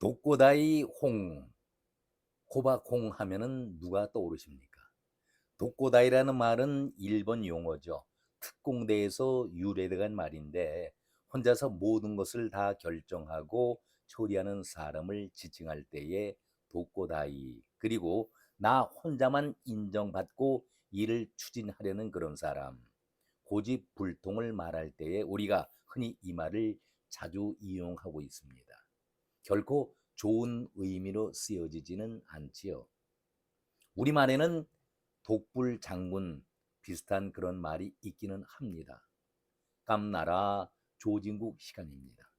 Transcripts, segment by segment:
독고다이 홍, 호박홍 하면은 누가 떠오르십니까? 독고다이라는 말은 일본 용어죠. 특공대에서 유래된 말인데 혼자서 모든 것을 다 결정하고 처리하는 사람을 지칭할 때에 독고다이, 그리고 나 혼자만 인정받고 일을 추진하려는 그런 사람, 고집불통을 말할 때에 우리가 흔히 이 말을 자주 이용하고 있습니다. 결코 좋은 의미로 쓰여지지는 않지요. 우리말에는 독불장군 비슷한 그런 말이 있기는 합니다. 깜나라 조진국 시간입니다.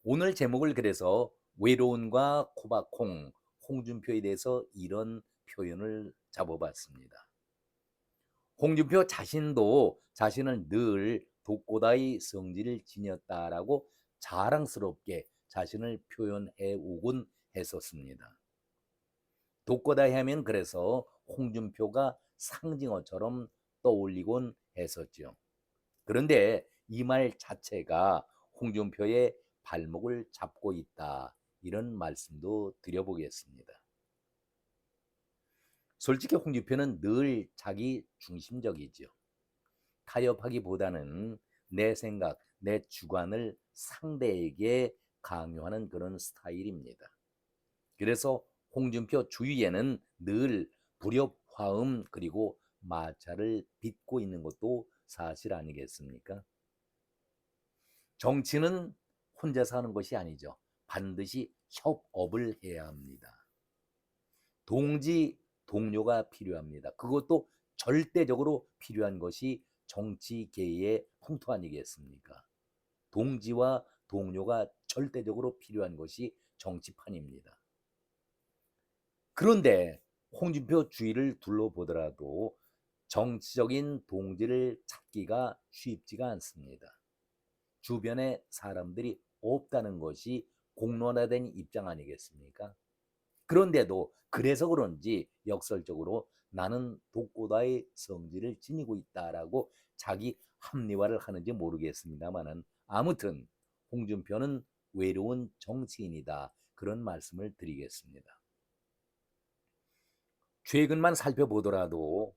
오늘 제목을 그래서 외로움과 코박콩, 홍준표에 대해서 이런 표현을 잡아봤습니다. 홍준표 자신도 자신을 늘 독고다이 성질을 지녔다라고 자랑스럽게 자신을 표현해 오곤 했었습니다. 독고다이 하면 그래서 홍준표가 상징어처럼 떠올리곤 했었죠. 그런데 이 말 자체가 홍준표의 발목을 잡고 있다, 이런 말씀도 드려보겠습니다. 솔직히 홍준표는 늘 자기 중심적이죠. 타협하기보다는 내 생각, 내 주관을 상대에게 강요하는 그런 스타일입니다. 그래서 홍준표 주위에는 늘 불협화음 그리고 마찰을 빚고 있는 것도 사실 아니겠습니까? 정치는 혼자서 하는 것이 아니죠. 반드시 협업을 해야 합니다. 동지, 동료가 필요합니다. 그것도 절대적으로 필요한 것이 정치계의 풍토 아니겠습니까? 동지와 동료가 절대적으로 필요한 것이 정치판입니다. 그런데 홍준표 주위를 둘러보더라도 정치적인 동지를 찾기가 쉽지가 않습니다. 주변에 사람들이 없다는 것이 공론화된 입장 아니겠습니까? 그런데도 그래서 그런지 역설적으로 나는 독고다의 성질을 지니고 있다라고 자기 합리화를 하는지 모르겠습니다만은, 아무튼 홍준표는 외로운 정치인이다, 그런 말씀을 드리겠습니다. 최근만 살펴보더라도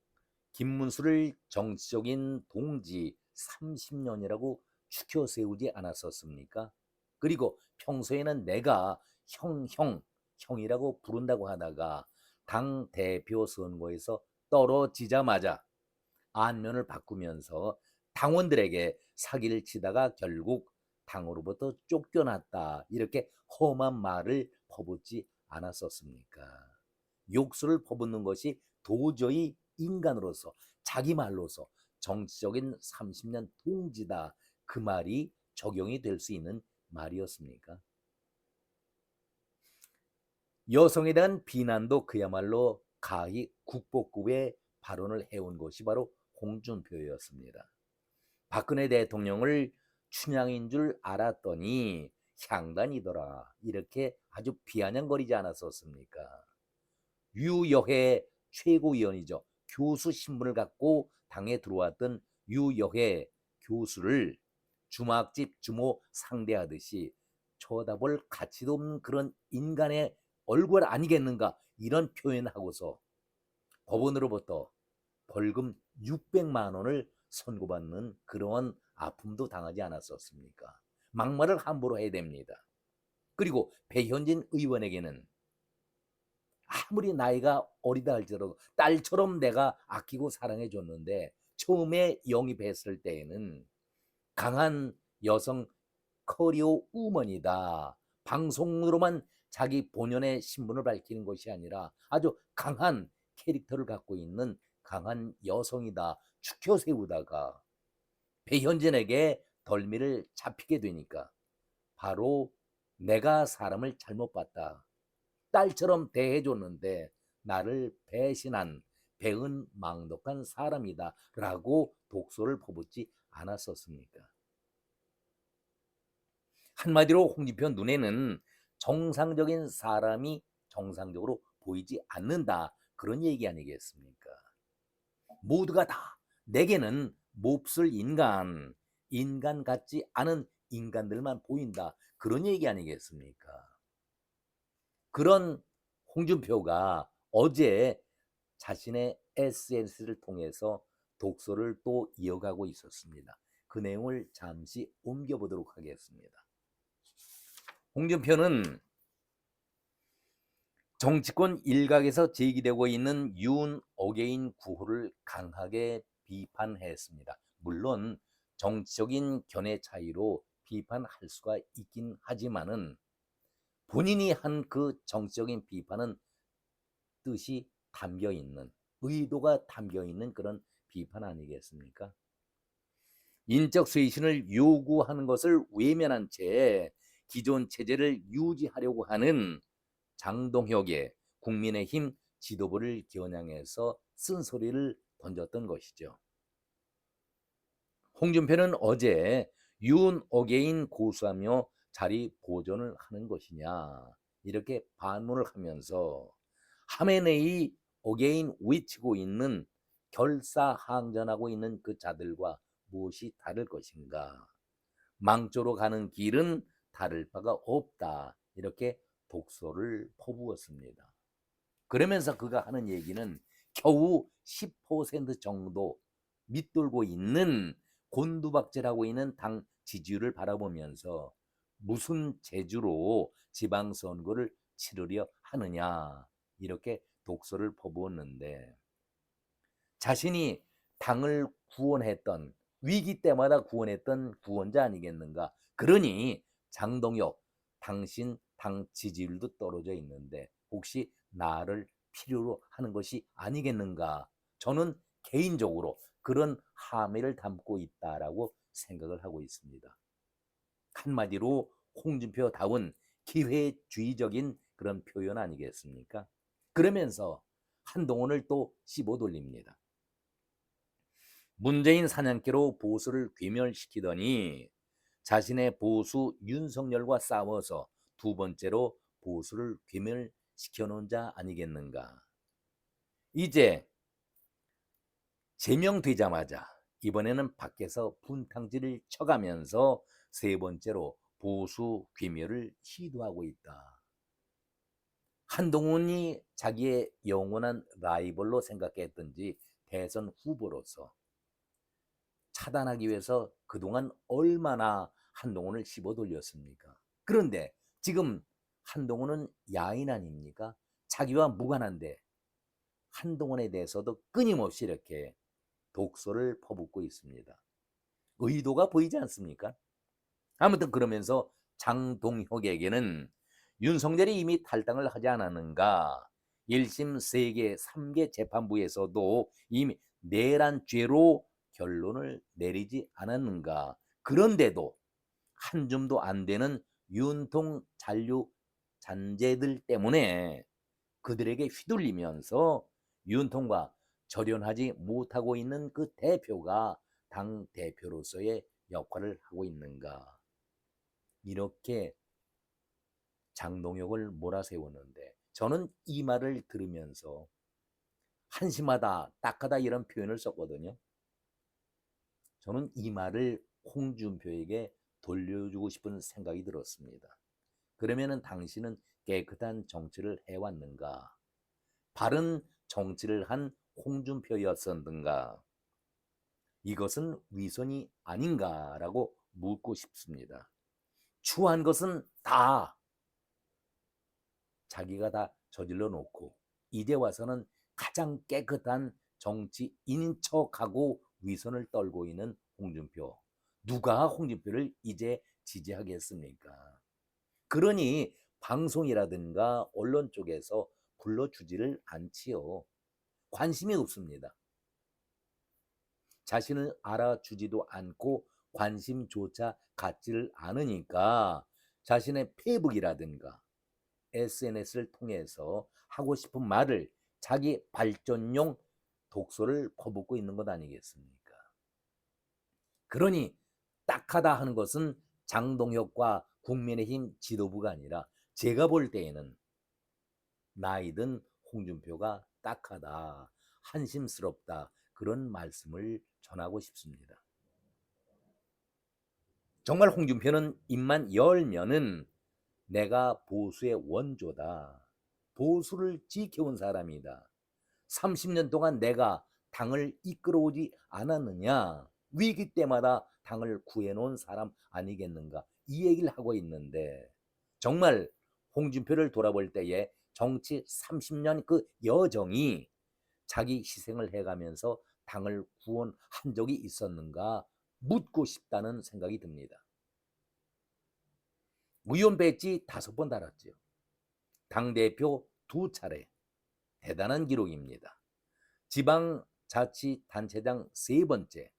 김문수를 정치적인 동지 30년이라고 추켜 세우지 않았었습니까? 그리고 평소에는 내가 형이라고 부른다고 하다가 당 대표 선거에서 떨어지자마자 안면을 바꾸면서 당원들에게 사기를 치다가 결국 당으로부터 쫓겨났다, 이렇게 험한 말을 퍼붓지 않았었습니까? 욕설을 퍼붓는 것이 도저히 인간으로서, 자기 말로서 정치적인 30년 통지다, 그 말이 적용이 될 수 있는 말이었습니까? 여성에 대한 비난도 그야말로 가히 국보급의 발언을 해온 것이 바로 홍준표였습니다. 박근혜 대통령을 춘향인 줄 알았더니 향단이더라, 이렇게 아주 비아냥거리지 않았었습니까? 유여회 최고위원이죠. 교수 신분을 갖고 당에 들어왔던 유여회 교수를 주막집 주모 상대하듯이 쳐다볼 가치도 없는 그런 인간의 얼굴 아니겠는가, 이런 표현하고서 법원으로부터 벌금 600만 원을 선고받는 그러한 아픔도 당하지 않았었습니까? 막말을 함부로 해야 됩니다. 그리고 배현진 의원에게는 아무리 나이가 어리다 할지라도 딸처럼 내가 아끼고 사랑해 줬는데, 처음에 영입했을 때에는 강한 여성 커리어 우먼이다, 방송으로만 자기 본연의 신분을 밝히는 것이 아니라 아주 강한 캐릭터를 갖고 있는 강한 여성이다 추켜 세우다가 배현진에게 덜미를 잡히게 되니까 바로 내가 사람을 잘못 봤다, 딸처럼 대해줬는데 나를 배신한 배은망덕한 사람이다 라고 독소를 퍼붓지 않았었습니까? 한마디로 홍준표 눈에는 정상적인 사람이 정상적으로 보이지 않는다, 그런 얘기 아니겠습니까? 모두가 다 내게는 몹쓸 인간 같지 않은 인간들만 보인다. 그런 얘기 아니겠습니까? 그런 홍준표가 어제 자신의 SNS를 통해서 독서를 또 이어가고 있었습니다. 그 내용을 잠시 옮겨보도록 하겠습니다. 홍준표는 정치권 일각에서 제기되고 있는 윤 어게인 구호를 강하게 비판했습니다. 물론 정치적인 견해 차이로 비판할 수가 있긴 하지만은 본인이 한 그 정치적인 비판은 뜻이 담겨 있는, 의도가 담겨 있는 그런 비판 아니겠습니까? 인적 쇄신을 요구하는 것을 외면한 채 기존 체제를 유지하려고 하는 장동혁의 국민의힘 지도부를 겨냥해서 쓴소리를 던졌던 것이죠. 홍준표는 어제 윤 어게인 고수하며 자리 보존을 하는 것이냐 이렇게 반문을 하면서 하메네이 어게인 외치고 있는 결사항전하고 있는 그 자들과 무엇이 다를 것인가, 망조로 가는 길은 다를 바가 없다 이렇게 독소를 퍼부었습니다. 그러면서 그가 하는 얘기는 겨우 10% 정도 밑돌고 있는 곤두박질하고 있는 당 지지율을 바라보면서 무슨 재주로 지방선거를 치르려 하느냐 이렇게 독소를 퍼부었는데, 자신이 당을 구원했던, 위기 때마다 구원했던 구원자 아니겠는가. 그러니 장동혁, 당신 당 지지율도 떨어져 있는데 혹시 나를 필요로 하는 것이 아니겠는가. 저는 개인적으로 그런 함의를 담고 있다라고 생각을 하고 있습니다. 한마디로 홍준표다운 기회주의적인 그런 표현 아니겠습니까? 그러면서 한동훈을 또 씹어 돌립니다. 문재인 사냥개로 보수를 괴멸시키더니 자신의 보수 윤석열과 싸워서 두 번째로 보수를 괴멸시켜 놓은 자 아니겠는가. 이제 제명되자마자 이번에는 밖에서 분탕질을 쳐가면서 세 번째로 보수 괴멸을 시도하고 있다. 한동훈이 자기의 영원한 라이벌로 생각했던지 대선 후보로서 차단하기 위해서 그동안 얼마나 한동훈을 씹어 돌렸습니까? 그런데 지금 한동훈은 야인 아닙니까? 자기와 무관한데 한동훈에 대해서도 끊임없이 이렇게 독소를 퍼붓고 있습니다. 의도가 보이지 않습니까? 아무튼 그러면서 장동혁에게는 윤석열이 이미 탈당을 하지 않았는가, 1심 세계 3개 재판부에서도 이미 내란 죄로 결론을 내리지 않았는가. 그런데도 한 줌도 안 되는 윤통 잔류 잔재들 때문에 그들에게 휘둘리면서 윤통과 절연하지 못하고 있는 그 대표가 당 대표로서의 역할을 하고 있는가. 이렇게 장동혁을 몰아세우는데 저는 이 말을 들으면서 한심하다, 딱하다 이런 표현을 썼거든요. 저는 이 말을 홍준표에게 돌려주고 싶은 생각이 들었습니다. 그러면은 당신은 깨끗한 정치를 해왔는가? 바른 정치를 한 홍준표였었는가? 이것은 위선이 아닌가라고 묻고 싶습니다. 추한 것은 다 자기가 다 저질러 놓고 이제 와서는 가장 깨끗한 정치인인 척하고 위선을 떨고 있는 홍준표. 누가 홍준표를 이제 지지하겠습니까? 그러니 방송이라든가 언론 쪽에서 불러주지를 않지요. 관심이 없습니다. 자신을 알아주지도 않고 관심조차 갖지를 않으니까 자신의 페이북이라든가 SNS를 통해서 하고 싶은 말을 자기 발전용 독소를 퍼붓고 있는 것 아니겠습니까? 그러니 딱하다 하는 것은 장동혁과 국민의힘 지도부가 아니라 제가 볼 때에는 나이든 홍준표가 딱하다, 한심스럽다 그런 말씀을 전하고 싶습니다. 정말 홍준표는 입만 열면은 내가 보수의 원조다. 보수를 지켜온 사람이다. 30년 동안 내가 당을 이끌어오지 않았느냐. 위기 때마다 당을 구해놓은 사람 아니겠는가. 이 얘기를 하고 있는데 정말 홍준표를 돌아볼 때에 정치 30년 그 여정이 자기 희생을 해가면서 당을 구원한 적이 있었는가 묻고 싶다는 생각이 듭니다. 의원 배지 5번 달았죠. 당대표 2차례. 대단한 기록입니다. 지방자치단체장 3번째,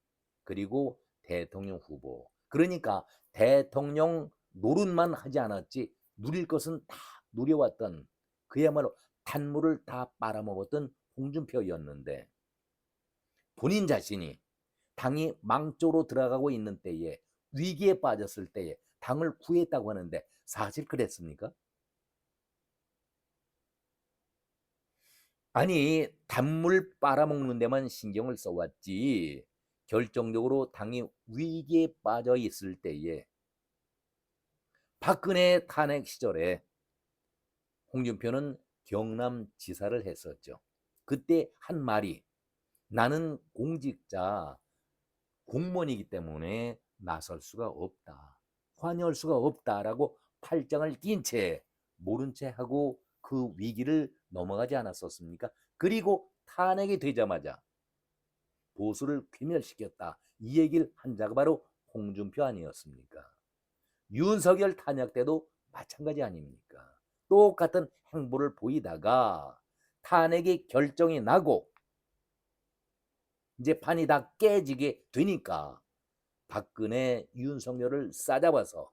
그리고 대통령 후보. 그러니까 대통령 노릇만 하지 않았지 누릴 것은 다 누려왔던 그야말로 단물을 다 빨아먹었던 홍준표였는데 본인 자신이 당이 망조로 들어가고 있는 때에 위기에 빠졌을 때에 당을 구했다고 하는데 사실 그랬습니까? 아니 단물 빨아먹는 데만 신경을 써왔지 결정적으로 당이 위기에 빠져 있을 때에 박근혜 탄핵 시절에 홍준표는 경남지사를 했었죠. 그때 한 말이 나는 공직자 공무원이기 때문에 나설 수가 없다. 관여할 수가 없다라고 팔짱을 낀 채 모른 채 하고 그 위기를 넘어가지 않았었습니까? 그리고 탄핵이 되자마자 보수를 괴멸시켰다. 이 얘기를 한 자가 바로 홍준표 아니었습니까? 윤석열 탄핵 때도 마찬가지 아닙니까? 똑같은 행보를 보이다가 탄핵이 결정이 나고 이제 판이 다 깨지게 되니까 박근혜, 윤석열을 싸잡아서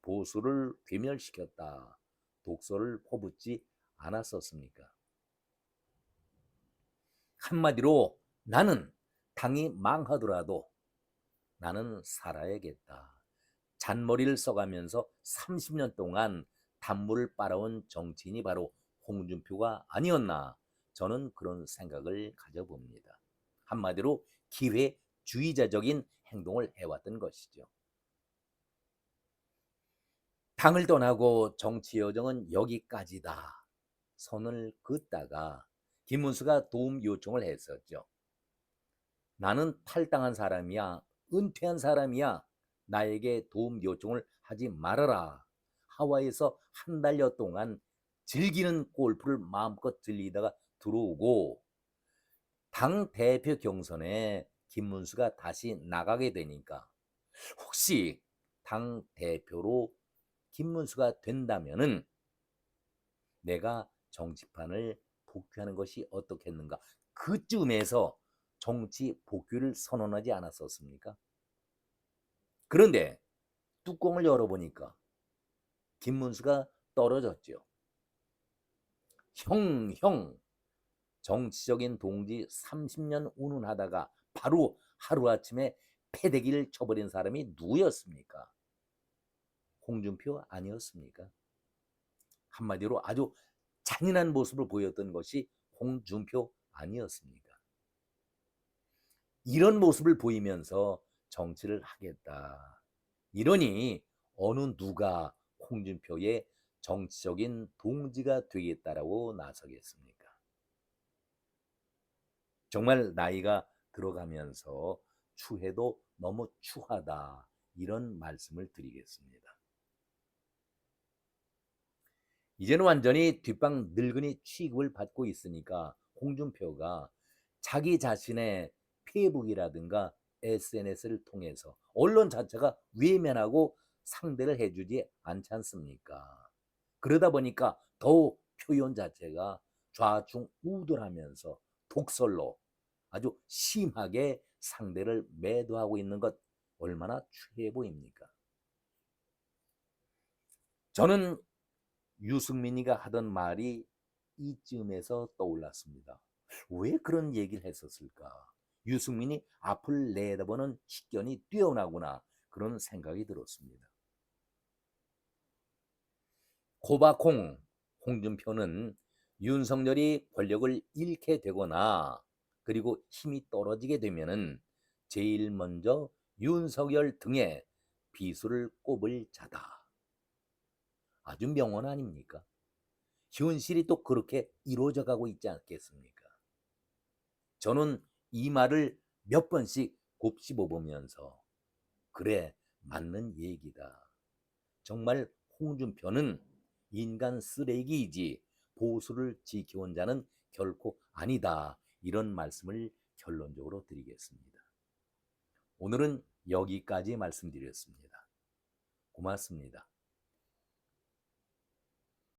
보수를 괴멸시켰다. 독소를 퍼붓지 않았었습니까? 한마디로 나는 당이 망하더라도 나는 살아야겠다. 잔머리를 써가면서 30년 동안 단물을 빨아온 정치인이 바로 홍준표가 아니었나 저는 그런 생각을 가져봅니다. 한마디로 기회주의자적인 행동을 해왔던 것이죠. 당을 떠나고 정치 여정은 여기까지다. 선을 긋다가 김문수가 도움 요청을 했었죠. 나는 탈당한 사람이야. 은퇴한 사람이야. 나에게 도움 요청을 하지 말아라. 하와이에서 한 달여 동안 즐기는 골프를 마음껏 즐기다가 들어오고 당 대표 경선에 김문수가 다시 나가게 되니까 혹시 당 대표로 김문수가 된다면은 내가 정치판을 복귀하는 것이 어떻겠는가. 그쯤에서 정치 복귀를 선언하지 않았었습니까? 그런데 뚜껑을 열어보니까 김문수가 떨어졌죠. 형, 정치적인 동지 30년 운운하다가 바로 하루아침에 패대기를 쳐버린 사람이 누구였습니까? 홍준표 아니었습니까? 한마디로 아주 잔인한 모습을 보였던 것이 홍준표 아니었습니까? 이런 모습을 보이면서 정치를 하겠다. 이러니 어느 누가 홍준표의 정치적인 동지가 되겠다라고 나서겠습니까? 정말 나이가 들어가면서 추해도 너무 추하다. 이런 말씀을 드리겠습니다. 이제는 완전히 뒷방 늙은이 취급을 받고 있으니까 홍준표가 자기 자신의 페이북이라든가 SNS를 통해서 언론 자체가 외면하고 상대를 해주지 않지 않습니까? 그러다 보니까 더욱 표현 자체가 좌충우돌하면서 독설로 아주 심하게 상대를 매도하고 있는 것 얼마나 추해 보입니까? 저는 유승민이가 하던 말이 이쯤에서 떠올랐습니다. 왜 그런 얘기를 했었을까? 유승민이 앞을 내다보는 식견이 뛰어나구나 그런 생각이 들었습니다. 코바콩 홍준표는 윤석열이 권력을 잃게 되거나 그리고 힘이 떨어지게 되면은 제일 먼저 윤석열 등에 비수를 꼽을 자다. 아주 명언 아닙니까? 현실이 또 그렇게 이루어져 가고 있지 않겠습니까? 저는 이 말을 몇 번씩 곱씹어 보면서 그래, 맞는 얘기다. 정말 홍준표는 인간 쓰레기이지 보수를 지켜온 자는 결코 아니다. 이런 말씀을 결론적으로 드리겠습니다. 오늘은 여기까지 말씀드렸습니다. 고맙습니다.